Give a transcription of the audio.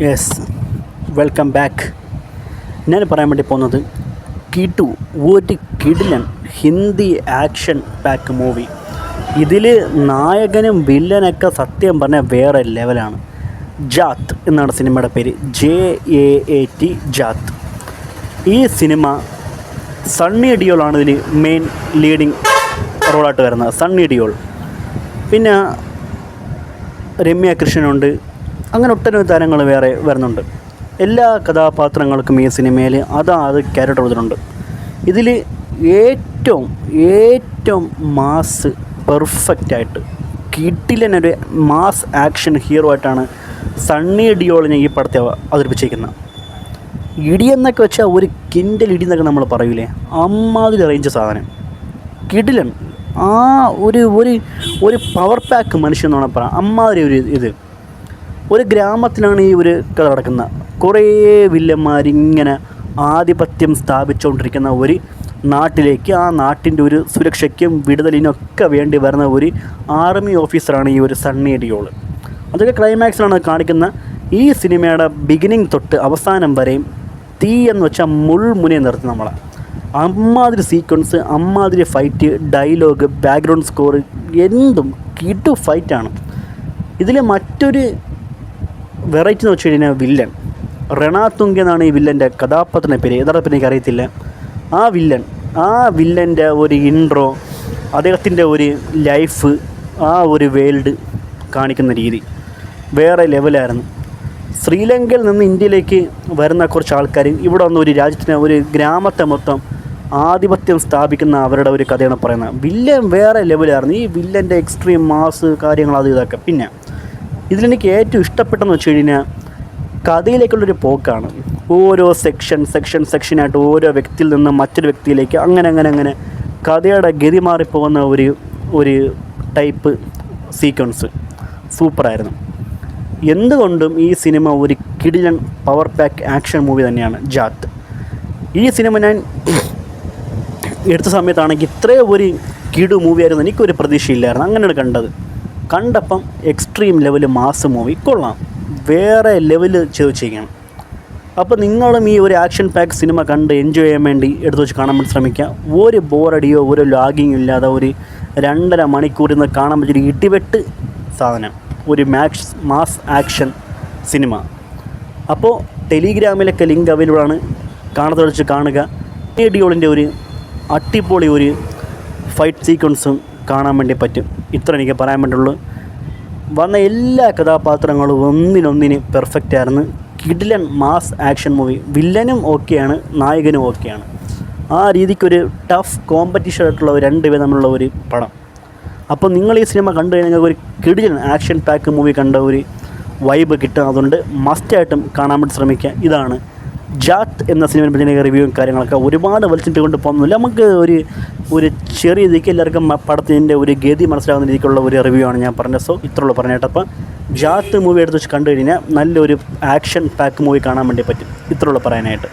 Yes, welcome back. ഞാൻ പറയാൻ വേണ്ടി പോകുന്നത് കിടു, ഒരു കിടിലൻ ഹിന്ദി ആക്ഷൻ പാക്ക് മൂവി. ഇതിൽ നായകനും വില്ലനൊക്കെ സത്യം പറഞ്ഞാൽ വേറെ ലെവലാണ്. ജാത്ത് എന്നാണ് സിനിമയുടെ പേര്, JAAT, ജാത്ത്. ഈ സിനിമ സണ്ണി ഡിയോളാണ് ഇതിൽ മെയിൻ ലീഡിങ് റോളായിട്ട് വരുന്നത്. സണ്ണി ഡിയോൾ, പിന്നെ രമ്യ കൃഷ്ണനുണ്ട്, അങ്ങനെ ഒട്ടനവധി താരങ്ങൾ വേറെ വരുന്നുണ്ട്. എല്ലാ കഥാപാത്രങ്ങൾക്കും ഈ സിനിമയിൽ അത് ക്യാരക്ടർ കൊടുത്തിട്ടുണ്ട്. ഇതിൽ ഏറ്റവും മാസ് പെർഫെക്റ്റായിട്ട് കിടിലനൊരു മാസ് ആക്ഷൻ ഹീറോ ആയിട്ടാണ് സണ്ണി ഡിയോളിനെ ഈ പടത്തെ അവതരിപ്പിച്ചിരിക്കുന്നത്. ഇടിയെന്നൊക്കെ വെച്ചാൽ ഒരു കിൻഡൽ ഇടി എന്നൊക്കെ നമ്മൾ പറയൂലേ, അമ്മാതിരി റേഞ്ച് സാധനം. കിടിലൻ, ആ ഒരു പവർ പാക്ക് മനുഷ്യൻ എന്ന് വേണം പറയാം. അമ്മാതിരി ഒരു ഗ്രാമത്തിലാണ് ഈ ഒരു കഥ നടക്കുന്നത്. കുറേ വില്ലന്മാരിങ്ങനെ ആധിപത്യം സ്ഥാപിച്ചുകൊണ്ടിരിക്കുന്ന ഒരു നാട്ടിലേക്ക്, ആ നാട്ടിൻ്റെ ഒരു സുരക്ഷയ്ക്കും വിടുതലിനൊക്കെ വേണ്ടി വരുന്ന ഒരു ആർമി ഓഫീസറാണ് ഈ ഒരു സണ്ണി ഡിയോൾ. അതൊക്കെ ക്ലൈമാക്സിലാണ് കാണിക്കുന്ന. ഈ സിനിമയുടെ ബിഗിനിങ് തൊട്ട് അവസാനം വരെയും തീ എന്ന് വെച്ചാൽ മുൾമുനെ നിർത്തി നമ്മളെ. അമ്മാതിരി സീക്വൻസ്, അമ്മാതിരി ഫൈറ്റ്, ഡയലോഗ്, ബാക്ക്ഗ്രൗണ്ട് സ്കോർ, എന്തും കിടു ഫൈറ്റാണ്. ഇതിൽ മറ്റൊരു വെറൈറ്റി എന്ന് വെച്ച് കഴിഞ്ഞാൽ വില്ലൻ രണതുംഗ എന്നാണ് ഈ വില്ലൻ്റെ കഥാപാത്രത്തിൻ്റെ പേര്. യഥാർത്ഥത്തിൽ എനിക്കറിയത്തില്ല. ആ വില്ലൻ്റെ ഒരു ഇൻട്രോ, അദ്ദേഹത്തിൻ്റെ ഒരു ലൈഫ്, ആ ഒരു വേൾഡ് കാണിക്കുന്ന രീതി വേറെ ലെവലായിരുന്നു. ശ്രീലങ്കയിൽ നിന്ന് ഇന്ത്യയിലേക്ക് വരുന്ന കുറച്ച് ആൾക്കാർ ഇവിടെ വന്ന ഒരു രാജ്യത്തിന്, ഒരു ഗ്രാമത്തെ മൊത്തം ആധിപത്യം സ്ഥാപിക്കുന്ന അവരുടെ ഒരു കഥയാണ് പറയുന്നത്. വില്ലൻ വേറെ ലെവലായിരുന്നു. ഈ വില്ലൻ്റെ എക്സ്ട്രീം മാസ് കാര്യങ്ങൾ ഇതൊക്കെ. പിന്നെ ഇതിലെനിക്ക് ഏറ്റവും ഇഷ്ടപ്പെട്ടെന്ന് വെച്ച് കഴിഞ്ഞാൽ കഥയിലേക്കുള്ളൊരു പോക്കാണ്. ഓരോ സെക്ഷനായിട്ട് ഓരോ വ്യക്തിയിൽ നിന്ന് മറ്റൊരു വ്യക്തിയിലേക്ക് അങ്ങനെ കഥയുടെ ഗതി മാറിപ്പോകുന്ന ഒരു ടൈപ്പ് സീക്വൻസ് സൂപ്പറായിരുന്നു. എന്തുകൊണ്ടും ഈ സിനിമ ഒരു കിടിലൻ പവർ പാക്ക് ആക്ഷൻ മൂവി തന്നെയാണ് ജാത്ത്. ഈ സിനിമ ഞാൻ എടുത്ത സമയത്താണെങ്കിൽ ഇത്രയും ഒരു കിടു മൂവിയായിരുന്നു എനിക്കൊരു പ്രതീക്ഷയില്ലായിരുന്നു. അങ്ങനെയാണ് കണ്ടപ്പം എക്സ്ട്രീം ലെവൽ മാസ് മൂവി, കൊള്ളാം, വേറെ ലെവൽ ചെയ്യണം. അപ്പോൾ നിങ്ങളും ഈ ഒരു ആക്ഷൻ പാക്ക് സിനിമ കണ്ട് എൻജോയ് ചെയ്യാൻ വേണ്ടി എടുത്തു വെച്ച് കാണാൻ വേണ്ടി ശ്രമിക്കുക. ഒരു ബോറടിയോ ഒരു ലാഗിങ്ങോ ഇല്ലാതെ ഒരു 2.5 മണിക്കൂറിൽ നിന്ന് കാണാൻ പറ്റിയൊരു ഇടിവെട്ട് സാധനം, ഒരു മാസ് ആക്ഷൻ സിനിമ. അപ്പോൾ ടെലിഗ്രാമിലൊക്കെ ലിങ്ക് അവൈലബിൾ ആണ്, കാണാതെ വെച്ച് കാണുക. ഡിയോളിൻ്റെ ഒരു അടിപൊളി ഒരു ഫൈറ്റ് സീക്വൻസും കാണാൻ വേണ്ടി പറ്റും. ഇത്ര എനിക്ക് പറയാൻ വേണ്ടിയുള്ളൂ. വന്ന എല്ലാ കഥാപാത്രങ്ങളും ഒന്നിനൊന്നിന് പെർഫെക്റ്റ് ആയിരുന്നു. കിടിലൻ മാസ് ആക്ഷൻ മൂവി. വില്ലനും ഓക്കെയാണ്, നായകനും ഓക്കെയാണ്. ആ രീതിക്കൊരു ടഫ് കോമ്പറ്റീഷൻ ആയിട്ടുള്ള രണ്ടുപേർ തമ്മിലുള്ള ഒരു പടം. അപ്പോൾ നിങ്ങൾ ഈ സിനിമ കണ്ടു കഴിഞ്ഞാൽ ഒരു കിടിലൻ ആക്ഷൻ പാക്ക് മൂവി കണ്ട ഒരു വൈബ് കിട്ടും. അതുകൊണ്ട് മസ്റ്റായിട്ടും കാണാൻ വേണ്ടി ശ്രമിക്കുക. ഇതാണ് ജാത്ത് എന്ന സിനിമയെ പറ്റിയ റിവ്യൂവും കാര്യങ്ങളൊക്കെ. ഒരുപാട് വലിച്ചിട്ട് കൊണ്ട് പോകുന്നില്ല, നമുക്ക് ഒരു ചെറിയ രീതിക്ക് എല്ലാവർക്കും പടത്തിൻ്റെ ഒരു ഗതി മനസ്സിലാവുന്ന രീതിക്കുള്ള ഒരു റിവ്യൂ ആണ് ഞാൻ പറഞ്ഞത്. സോ ഇത്രയുള്ളൂ പറഞ്ഞിട്ട്. അപ്പോൾ ജാത്ത് മൂവി എടുത്ത് വെച്ച് കണ്ടു കഴിഞ്ഞാൽ നല്ലൊരു ആക്ഷൻ പാക്ക് മൂവി കാണാൻ വേണ്ടി പറ്റും. ഇത്രയുള്ളൂ പറയാനായിട്ട്.